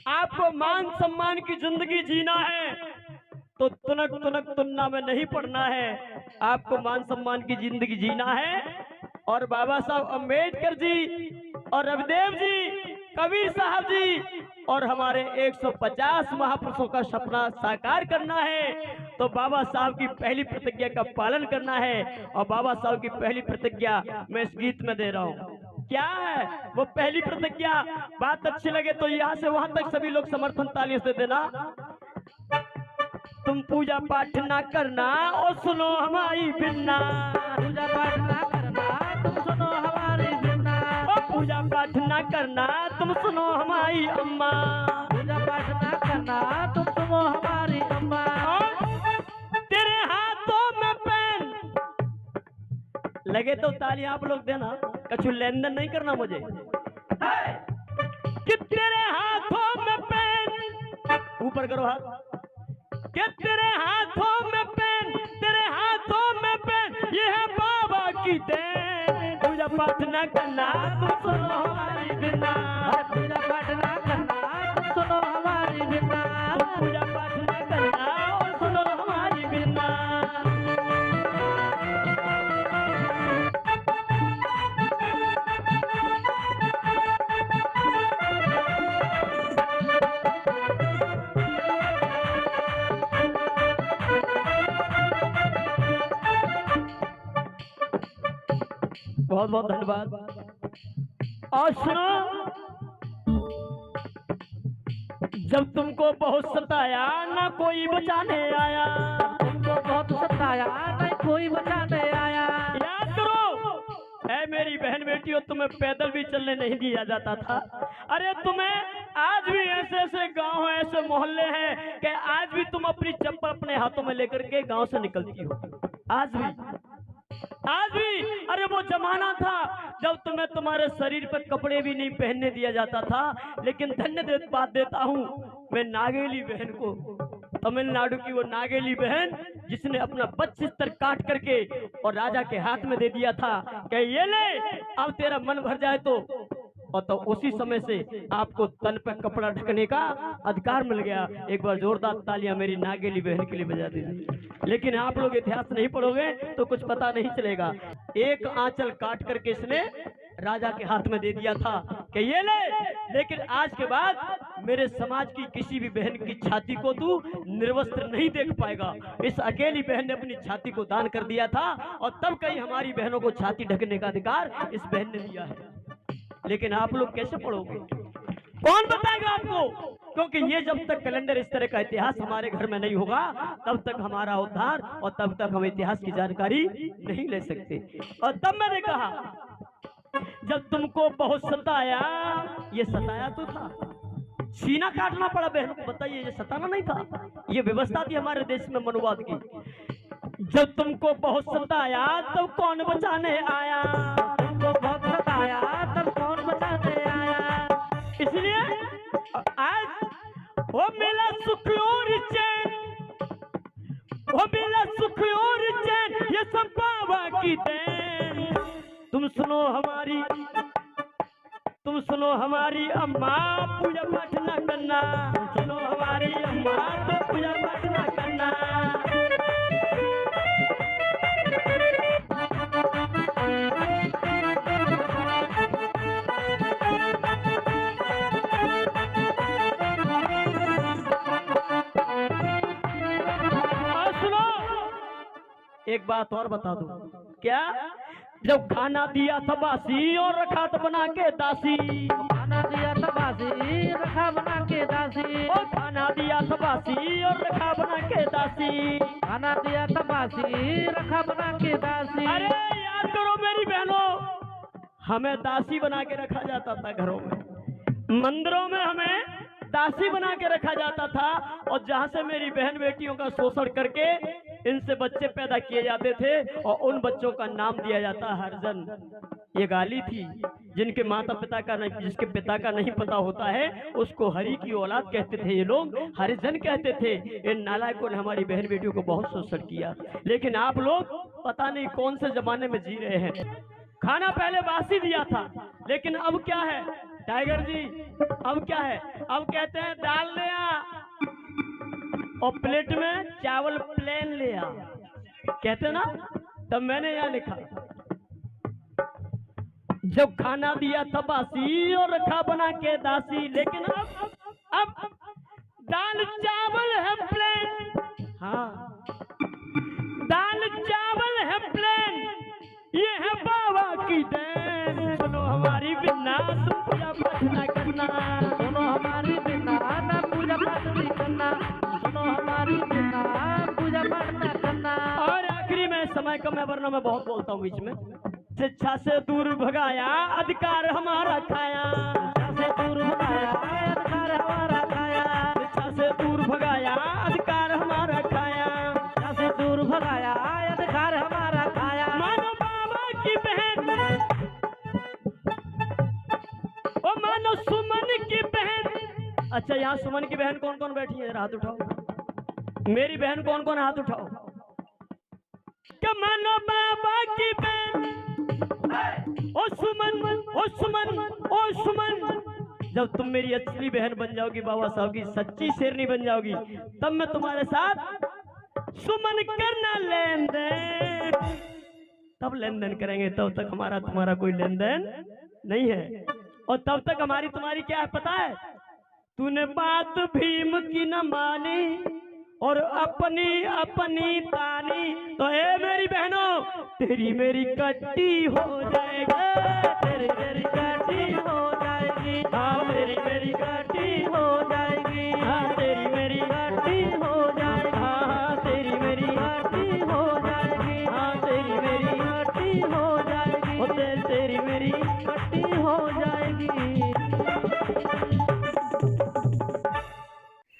आपको मान सम्मान की जिंदगी जीना है तो तुनक तुनक तुन्ना में नहीं पड़ना है। आपको मान सम्मान की जिंदगी जीना है और बाबा साहब अम्बेडकर जी और रविदेव जी, कबीर साहब जी और हमारे 150 महापुरुषों का सपना साकार करना है तो बाबा साहब की पहली प्रतिज्ञा का पालन करना है। और बाबा साहब की पहली प्रतिज्ञा मैं इस गीत में दे रहा हूँ। क्या है वो पहली प्रतिज्ञा? बात अच्छी लगे तो यहाँ से वहां तक सभी लोग समर्थन तालियों से देना। तुम पूजा पाठ ना करना और सुनो हमारी बिन्ना, पूजा पाठ ना करना तुम सुनो हमारी बिन्ना, पूजा पाठ ना करना तुम सुनो हमारी अम्मा, पूजा पाठ ना करना तुम सुनो हमारी अम्मा। तेरे हाथों में पेन लगे तो ताली आप लोग देना, कछु लेन देन नहीं करना मुझे। कि तेरे हाथों में पेन, ऊपर करो हाथ, कि तेरे हाथों में पेन, तेरे हाथों में पेन, ये है बाबा की देन। पूजा पाठ ना करना तुम सुनो हमारी बिन्ना, पूजा पाठ ना करना तुम सुनो हमारी बिन्ना, पूजा पाठ ना करना और सुनो हमारी बिन्ना। बहुत बहुत धन्यवाद। और सुनो, जब तुमको बहुत सताया ना कोई बचाने आया, तुमको बहुत सताया नहीं कोई बचाने आया। याद करो ऐ मेरी बहन बेटियों, तुम्हें पैदल भी चलने नहीं दिया जाता था। अरे तुम्हें आज भी ऐसे ऐसे गांव हैं, ऐसे मोहल्ले हैं कि आज भी तुम अपनी चप्पल अपने हाथों में लेकर के गांव से निकलती हो। आज भी अरे वो जमाना था जब तुम्हें तुम्हारे शरीर पर कपड़े भी नहीं पहनने दिया जाता था। लेकिन धन्य बात देता हूँ मैं नागेली बहन को, तमिलनाडु की वो नागेली बहन जिसने अपना 25 स्तर काट करके और राजा के हाथ में दे दिया था कि ये ले अब तेरा मन भर जाए तो। और तो उसी समय से आपको तन पर कपड़ा ढकने का अधिकार मिल गया। एक बार जोरदार तालियां मेरी नागेली बहन के लिए बजा दीजिए। लेकिन आप लोग इतिहास नहीं पढ़ोगे तो कुछ पता नहीं चलेगा। एक आंचल काट करके इसने राजा के हाथ में दे दिया था कि ये ले, लेकिन आज के बाद मेरे समाज की किसी भी बहन की छाती को तू निर्वस्त्र नहीं देख पाएगा। इस अकेली बहन ने अपनी छाती को दान कर दिया था और तब कई हमारी बहनों को छाती ढकने का अधिकार इस बहन ने दिया है। लेकिन आप लोग कैसे पढ़ोगे? कौन बताएगा आपको? क्योंकि ये जब तक कैलेंडर इस तरह का इतिहास हमारे घर में नहीं होगा तब तक हमारा उद्धार और तब तक हम इतिहास की जानकारी नहीं ले सकते। और तब मैंने कहा जब तुमको बहुत सताया, ये सताया तो था, सीना काटना पड़ा बहनों को, बताइए ये सताना नहीं था, ये व्यवस्था थी हमारे देश में मनुवाद की। जब तुमको बहुत सताया तब कौन बचाने आया, तुमको बहुत सताया तब कौन बचाने आया। इसलिए आज वो मिला सुख और चैन, वो मिला सुख और चैन, ये सब बाबा की देन। तुम सुनो हमारी अम्मा, पूजा पाठ ना करना, सुनो हमारी अम्मा तो पूजा पाठ ना करना। एक बात और बता दूं, क्या? जब खाना दिया था बासी और रखा था बना के दासी, खाना दिया था बासी रखा बना के दासी, और खाना दिया था बासी और रखा बना के दासी, खाना दिया था बासी रखा बना के दासी। अरे याद करो मेरी बहनों, हमें दासी बना के रखा जाता था घरों में, मंदिरों में हमें दासी बना के रखा जाता था। और जहां से मेरी बहन बेटियों का शोषण करके इनसे बच्चे पैदा किए जाते थे और उन बच्चों का नाम दिया जाता हरिजन। ये गाली थी, जिनके माता पिता का नहीं, जिसके पिता का नहीं पता होता है उसको हरि की औलाद कहते थे, ये लोग हरिजन कहते थे। इन नालायकों ने हमारी बहन बेटियों को बहुत शोषण किया। लेकिन आप लोग पता नहीं कौन से जमाने में जी रहे हैं। खाना पहले बासी दिया था, लेकिन अब क्या है, टाइगर जी अब क्या है, अब कहते हैं दाल ले आ और प्लेट में चावल प्लेन ले आ, कहते ना। तब मैंने यहाँ लिखा, जब खाना दिया था बासी और रखा बना के दासी, लेकिन अब दाल चावल है प्लेन। हाँ, दाल चावल है प्लेन, ये है बाबा की देन। सुनो हमारी बिना तुम पूजा पाठ ना करना, सुनो हमारी बिना ना पूजा पाठ नहीं करना, सुनो हमारी बिना पूजा पाठ ना करना। और आखिरी में समय कम है वरना मैं बहुत बोलता हूँ बीच में। शिक्षा से दूर भगाया अधिकार हमारा खाया, शिक्षा से दूर भगाया अधिकार हमारा खाया, शिक्षा से दूर भगाया अधिकार हमारा खाया, शिक्षा से दूर भगाया अधिकार हमारा खाया। मानो बाबा की बहन, ओ मानो सुमन की बहन। अच्छा यहाँ सुमन की बहन कौन कौन बैठी है, हाथ उठाओ। मेरी बहन कौन कौन, हाथ उठाओ। क्या मानो बाबा की बहन, ओ सुमन, ओ सुमन, ओ सुमन। जब तुम मेरी असली बहन बन जाओगी, बाबा साहब की सच्ची शेरनी बन जाओगी, तब मैं तुम्हारे साथ सुमन करना लेन देन, तब लेन देन करेंगे। तब तक हमारा तुम्हारा कोई लेन देन नहीं है। और तब तक हमारी तुम्हारी क्या है पता है, तूने बात भीम की न मानी और अपनी अपनी तानी, तो ए मेरी बहनों तेरी मेरी कट्टी हो जाएगा, तेरी मेरी